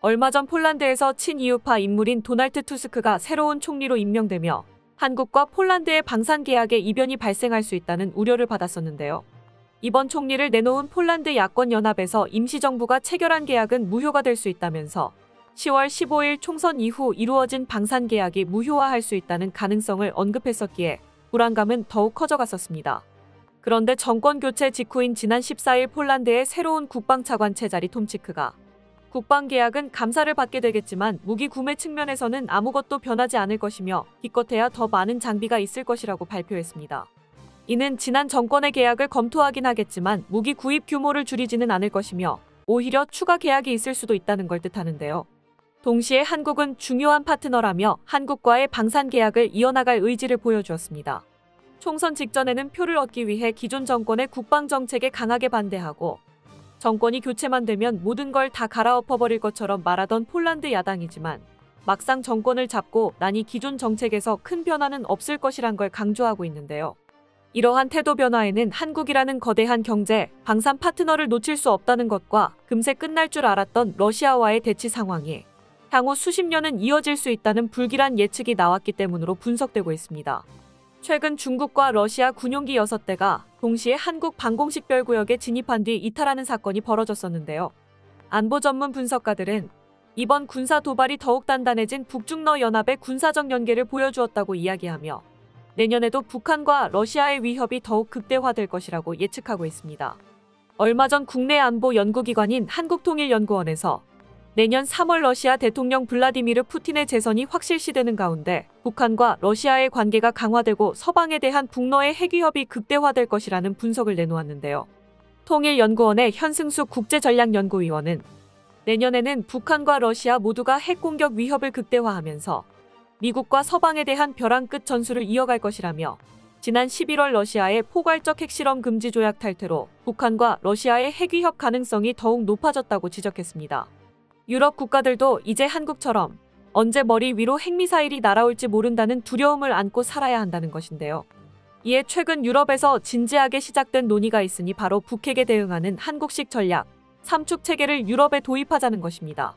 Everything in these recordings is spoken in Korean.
얼마 전 폴란드에서 친이우파 인물인 도날드 투스크가 새로운 총리로 임명되며 한국과 폴란드의 방산 계약에 이변이 발생할 수 있다는 우려를 받았었는데요. 이번 총리를 내놓은 폴란드 야권연합에서 임시정부가 체결한 계약은 무효가 될 수 있다면서 10월 15일 총선 이후 이루어진 방산 계약이 무효화할 수 있다는 가능성을 언급했었기에 불안감은 더욱 커져갔었습니다. 그런데 정권 교체 직후인 지난 14일 폴란드의 새로운 국방차관 체자리 톰치크가 국방계약은 감사를 받게 되겠지만 무기 구매 측면에서는 아무것도 변하지 않을 것이며 기껏해야 더 많은 장비가 있을 것이라고 발표했습니다. 이는 지난 정권의 계약을 검토하긴 하겠지만 무기 구입 규모를 줄이지는 않을 것이며 오히려 추가 계약이 있을 수도 있다는 걸 뜻하는데요. 동시에 한국은 중요한 파트너라며 한국과의 방산 계약을 이어나갈 의지를 보여주었습니다. 총선 직전에는 표를 얻기 위해 기존 정권의 국방 정책에 강하게 반대하고 정권이 교체만 되면 모든 걸 다 갈아엎어버릴 것처럼 말하던 폴란드 야당이지만 막상 정권을 잡고 나니 기존 정책에서 큰 변화는 없을 것이란 걸 강조하고 있는데요. 이러한 태도 변화에는 한국이라는 거대한 경제, 방산 파트너를 놓칠 수 없다는 것과 금세 끝날 줄 알았던 러시아와의 대치 상황이 향후 수십 년은 이어질 수 있다는 불길한 예측이 나왔기 때문으로 분석되고 있습니다. 최근 중국과 러시아 군용기 6대가 동시에 한국 방공식별구역에 진입한 뒤 이탈하는 사건이 벌어졌었는데요. 안보 전문 분석가들은 이번 군사 도발이 더욱 단단해진 북중러 연합의 군사적 연계를 보여주었다고 이야기하며 내년에도 북한과 러시아의 위협이 더욱 극대화될 것이라고 예측하고 있습니다. 얼마 전 국내 안보 연구기관인 한국통일연구원에서 내년 3월 러시아 대통령 블라디미르 푸틴의 재선이 확실시되는 가운데 북한과 러시아의 관계가 강화되고 서방에 대한 북러의 핵위협이 극대화될 것이라는 분석을 내놓았는데요. 통일연구원의 현승숙 국제전략연구위원은 내년에는 북한과 러시아 모두가 핵공격 위협을 극대화하면서 미국과 서방에 대한 벼랑 끝 전술을 이어갈 것이라며 지난 11월 러시아의 포괄적 핵실험 금지 조약 탈퇴로 북한과 러시아의 핵위협 가능성이 더욱 높아졌다고 지적했습니다. 유럽 국가들도 이제 한국처럼 언제 머리 위로 핵미사일이 날아올지 모른다는 두려움을 안고 살아야 한다는 것인데요. 이에 최근 유럽에서 진지하게 시작된 논의가 있으니 바로 북핵에 대응하는 한국식 전략, 삼축체계를 유럽에 도입하자는 것입니다.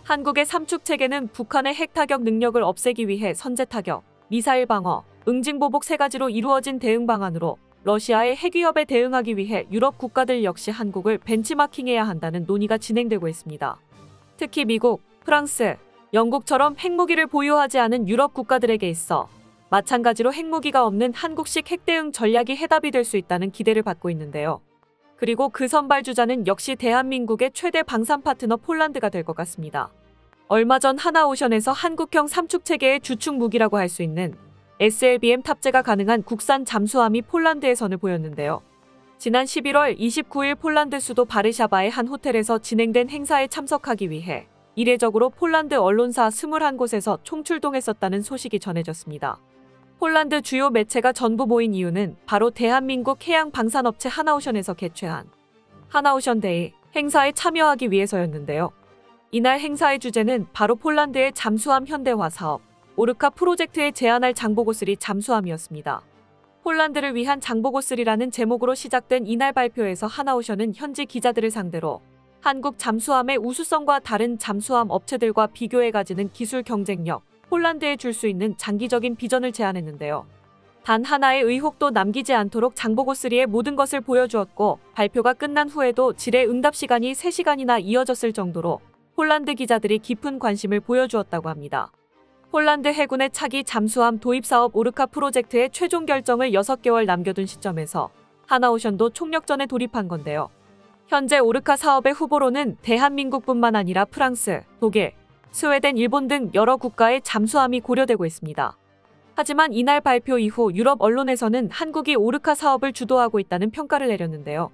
한국의 삼축체계는 북한의 핵타격 능력을 없애기 위해 선제타격, 미사일 방어, 응징보복 3가지로 이루어진 대응 방안으로 러시아의 핵위협에 대응하기 위해 유럽 국가들 역시 한국을 벤치마킹해야 한다는 논의가 진행되고 있습니다. 특히 미국, 프랑스, 영국처럼 핵무기를 보유하지 않은 유럽 국가들에게 있어 마찬가지로 핵무기가 없는 한국식 핵대응 전략이 해답이 될 수 있다는 기대를 받고 있는데요. 그리고 그 선발주자는 역시 대한민국의 최대 방산 파트너 폴란드가 될 것 같습니다. 얼마 전 하나오션에서 한국형 삼축체계의 주축 무기라고 할 수 있는 SLBM 탑재가 가능한 국산 잠수함이 폴란드에 선을 보였는데요. 지난 11월 29일 폴란드 수도 바르샤바의 한 호텔에서 진행된 행사에 참석하기 위해 이례적으로 폴란드 언론사 21곳에서 총출동했었다는 소식이 전해졌습니다. 폴란드 주요 매체가 전부 모인 이유는 바로 대한민국 해양방산업체 하나오션에서 개최한 하나오션데이 행사에 참여하기 위해서였는데요. 이날 행사의 주제는 바로 폴란드의 잠수함 현대화 사업, 오르카 프로젝트에 제안할 장보고3 잠수함이었습니다. 폴란드를 위한 장보고3라는 제목으로 시작된 이날 발표에서 하나오션은 현지 기자들을 상대로 한국 잠수함의 우수성과 다른 잠수함 업체들과 비교해 가지는 기술 경쟁력, 폴란드에 줄 수 있는 장기적인 비전을 제안했는데요. 단 하나의 의혹도 남기지 않도록 장보고3의 모든 것을 보여주었고 발표가 끝난 후에도 질의 응답 시간이 3시간이나 이어졌을 정도로 폴란드 기자들이 깊은 관심을 보여주었다고 합니다. 폴란드 해군의 차기 잠수함 도입 사업 오르카 프로젝트의 최종 결정을 6개월 남겨둔 시점에서 하나오션도 총력전에 돌입한 건데요. 현재 오르카 사업의 후보로는 대한민국뿐만 아니라 프랑스, 독일, 스웨덴, 일본 등 여러 국가의 잠수함이 고려되고 있습니다. 하지만 이날 발표 이후 유럽 언론에서는 한국이 오르카 사업을 주도하고 있다는 평가를 내렸는데요.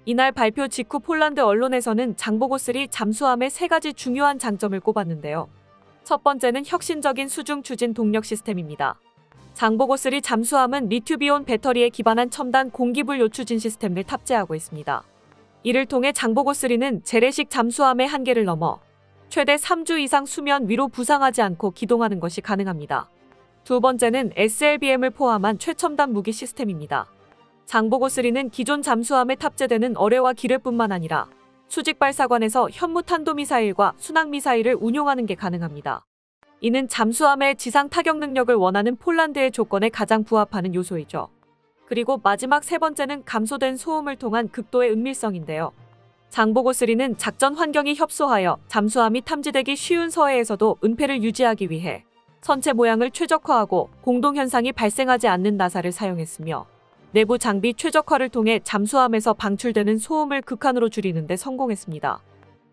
이날 발표 직후 폴란드 언론에서는 장보고3 잠수함의 3가지 중요한 장점을 꼽았는데요. 첫 번째는 혁신적인 수중 추진 동력 시스템입니다. 장보고3 잠수함은 리튬이온 배터리에 기반한 첨단 공기불 요추진 시스템을 탑재하고 있습니다. 이를 통해 장보고3는 재래식 잠수함의 한계를 넘어 최대 3주 이상 수면 위로 부상하지 않고 기동하는 것이 가능합니다. 두 번째는 SLBM을 포함한 최첨단 무기 시스템입니다. 장보고3는 기존 잠수함에 탑재되는 어뢰와 기뢰뿐만 아니라 수직 발사관에서 현무 탄도미사일과 순항미사일을 운용하는 게 가능합니다. 이는 잠수함의 지상 타격 능력을 원하는 폴란드의 조건에 가장 부합하는 요소이죠. 그리고 마지막 세 번째는 감소된 소음을 통한 극도의 은밀성인데요. 장보고3는 작전 환경이 협소하여 잠수함이 탐지되기 쉬운 서해에서도 은폐를 유지하기 위해 선체 모양을 최적화하고 공동현상이 발생하지 않는 나사를 사용했으며 내부 장비 최적화를 통해 잠수함에서 방출되는 소음을 극한으로 줄이는 데 성공했습니다.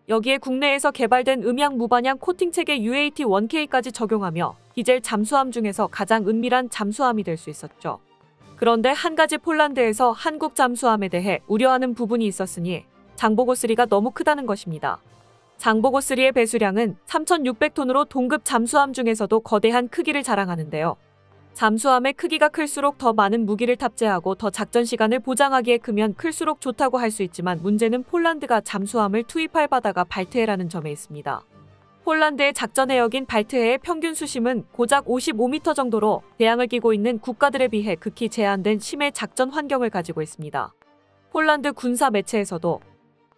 여기에 국내에서 개발된 음향 무반향 코팅 체계 UAT-1K까지 적용하며 디젤 잠수함 중에서 가장 은밀한 잠수함이 될 수 있었죠. 그런데 한 가지 폴란드에서 한국 잠수함에 대해 우려하는 부분이 있었으니 장보고3가 너무 크다는 것입니다. 장보고3의 배수량은 3,600톤으로 동급 잠수함 중에서도 거대한 크기를 자랑하는데요. 잠수함의 크기가 클수록 더 많은 무기를 탑재하고 더 작전 시간을 보장하기에 크면 클수록 좋다고 할 수 있지만 문제는 폴란드가 잠수함을 투입할 바다가 발트해라는 점에 있습니다. 폴란드의 작전 해역인 발트해의 평균 수심은 고작 55m 정도로 대양을 끼고 있는 국가들에 비해 극히 제한된 심해 작전 환경을 가지고 있습니다. 폴란드 군사 매체에서도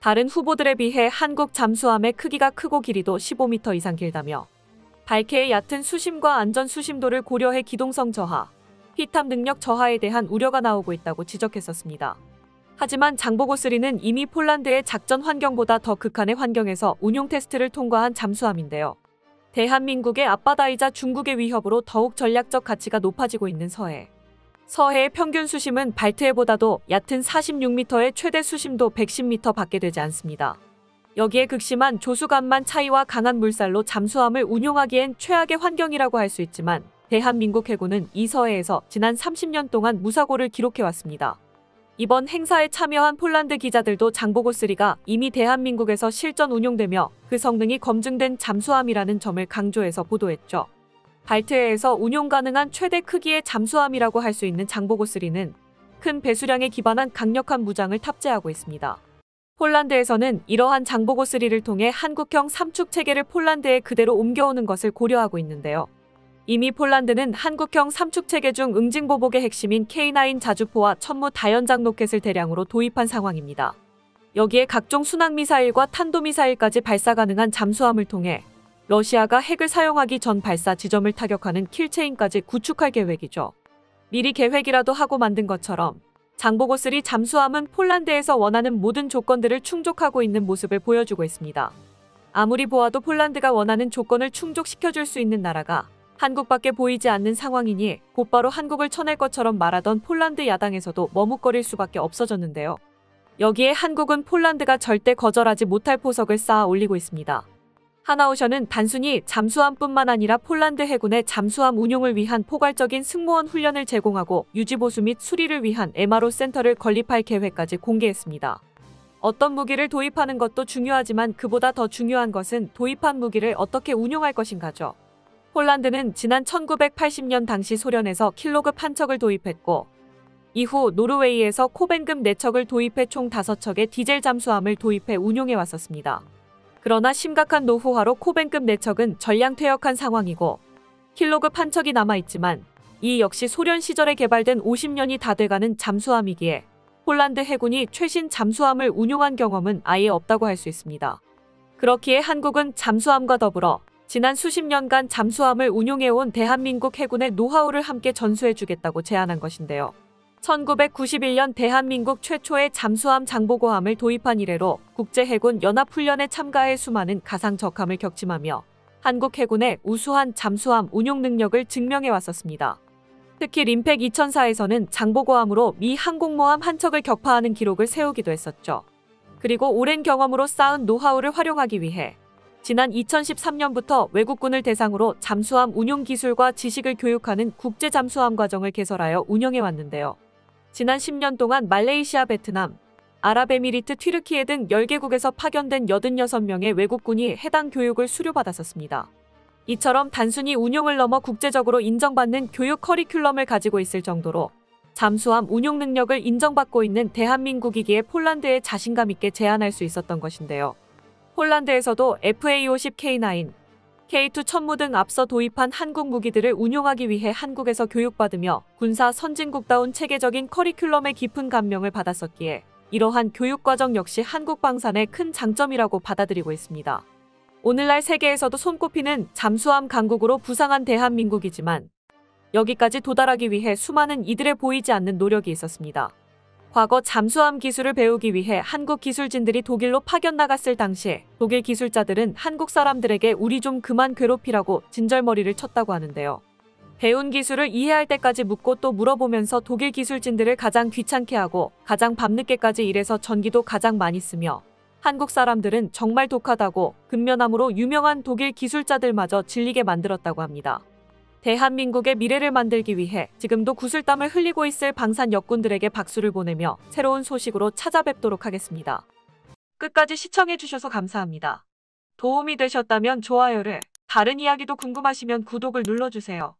다른 후보들에 비해 한국 잠수함의 크기가 크고 길이도 15m 이상 길다며 발해의 얕은 수심과 안전 수심도를 고려해 기동성 저하, 피탑 능력 저하에 대한 우려가 나오고 있다고 지적했었습니다. 하지만 장보고3는 이미 폴란드의 작전 환경보다 더 극한의 환경에서 운용 테스트를 통과한 잠수함인데요. 대한민국의 앞바다이자 중국의 위협으로 더욱 전략적 가치가 높아지고 있는 서해. 서해의 평균 수심은 발트해보다도 얕은 46m의 최대 수심도 110m 밖에 되지 않습니다. 여기에 극심한 조수간만 차이와 강한 물살로 잠수함을 운용하기엔 최악의 환경이라고 할 수 있지만 대한민국 해군은 이 서해에서 지난 30년 동안 무사고를 기록해왔습니다. 이번 행사에 참여한 폴란드 기자들도 장보고3가 이미 대한민국에서 실전 운용되며 그 성능이 검증된 잠수함이라는 점을 강조해서 보도했죠. 발트해에서 운용 가능한 최대 크기의 잠수함이라고 할 수 있는 장보고3는 큰 배수량에 기반한 강력한 무장을 탑재하고 있습니다. 폴란드에서는 이러한 장보고3를 통해 한국형 삼축 체계를 폴란드에 그대로 옮겨오는 것을 고려하고 있는데요. 이미 폴란드는 한국형 삼축 체계 중 응징보복의 핵심인 K9 자주포와 천무 다연장 로켓을 대량으로 도입한 상황입니다. 여기에 각종 순항미사일과 탄도미사일까지 발사 가능한 잠수함을 통해 러시아가 핵을 사용하기 전 발사 지점을 타격하는 킬체인까지 구축할 계획이죠. 미리 계획이라도 하고 만든 것처럼 장보고3 잠수함은 폴란드에서 원하는 모든 조건들을 충족하고 있는 모습을 보여주고 있습니다. 아무리 보아도 폴란드가 원하는 조건을 충족시켜줄 수 있는 나라가 한국밖에 보이지 않는 상황이니 곧바로 한국을 쳐낼 것처럼 말하던 폴란드 야당에서도 머뭇거릴 수밖에 없어졌는데요. 여기에 한국은 폴란드가 절대 거절하지 못할 포석을 쌓아 올리고 있습니다. 하나오션은 단순히 잠수함뿐만 아니라 폴란드 해군의 잠수함 운용을 위한 포괄적인 승무원 훈련을 제공하고 유지보수 및 수리를 위한 MRO 센터를 건립할 계획까지 공개했습니다. 어떤 무기를 도입하는 것도 중요하지만 그보다 더 중요한 것은 도입한 무기를 어떻게 운용할 것인가죠. 폴란드는 지난 1980년 당시 소련에서 킬로급 한 척을 도입했고 이후 노르웨이에서 코벤급 4척을 도입해 총 5척의 디젤 잠수함을 도입해 운용해 왔었습니다. 그러나 심각한 노후화로 코벤급 4척은 전량 퇴역한 상황이고 킬로급 한 척이 남아있지만 이 역시 소련 시절에 개발된 50년이 다 돼가는 잠수함이기에 폴란드 해군이 최신 잠수함을 운용한 경험은 아예 없다고 할 수 있습니다. 그렇기에 한국은 잠수함과 더불어 지난 수십 년간 잠수함을 운용해온 대한민국 해군의 노하우를 함께 전수해주겠다고 제안한 것인데요. 1991년 대한민국 최초의 잠수함 장보고함을 도입한 이래로 국제해군 연합훈련에 참가해 수많은 가상 적함을 격침하며 한국 해군의 우수한 잠수함 운용 능력을 증명해 왔었습니다. 특히 림팩 2004에서는 장보고함으로 미 항공모함 한 척을 격파하는 기록을 세우기도 했었죠. 그리고 오랜 경험으로 쌓은 노하우를 활용하기 위해 지난 2013년부터 외국군을 대상으로 잠수함 운용 기술과 지식을 교육하는 국제잠수함 과정을 개설하여 운영해 왔는데요. 지난 10년 동안 말레이시아, 베트남, 아랍에미리트, 튀르키예 등 10개국에서 파견된 86명의 외국군이 해당 교육을 수료받았었습니다. 이처럼 단순히 운용을 넘어 국제적으로 인정받는 교육 커리큘럼을 가지고 있을 정도로 잠수함 운용 능력을 인정받고 있는 대한민국이기에 폴란드에 자신감 있게 제안할 수 있었던 것인데요. 폴란드에서도 FA-50K9, K2 천무 등 앞서 도입한 한국 무기들을 운용하기 위해 한국에서 교육받으며 군사 선진국다운 체계적인 커리큘럼에 깊은 감명을 받았었기에 이러한 교육과정 역시 한국 방산의 큰 장점이라고 받아들이고 있습니다. 오늘날 세계에서도 손꼽히는 잠수함 강국으로 부상한 대한민국이지만 여기까지 도달하기 위해 수많은 이들의 보이지 않는 노력이 있었습니다. 과거 잠수함 기술을 배우기 위해 한국 기술진들이 독일로 파견 나갔을 당시에 독일 기술자들은 한국 사람들에게 우리 좀 그만 괴롭히라고 진절머리를 쳤다고 하는데요. 배운 기술을 이해할 때까지 묻고 또 물어보면서 독일 기술진들을 가장 귀찮게 하고 가장 밤늦게까지 일해서 전기도 가장 많이 쓰며 한국 사람들은 정말 독하다고 근면함으로 유명한 독일 기술자들마저 질리게 만들었다고 합니다. 대한민국의 미래를 만들기 위해 지금도 구슬땀을 흘리고 있을 방산 역군들에게 박수를 보내며 새로운 소식으로 찾아뵙도록 하겠습니다. 끝까지 시청해주셔서 감사합니다. 도움이 되셨다면 좋아요를, 다른 이야기도 궁금하시면 구독을 눌러주세요.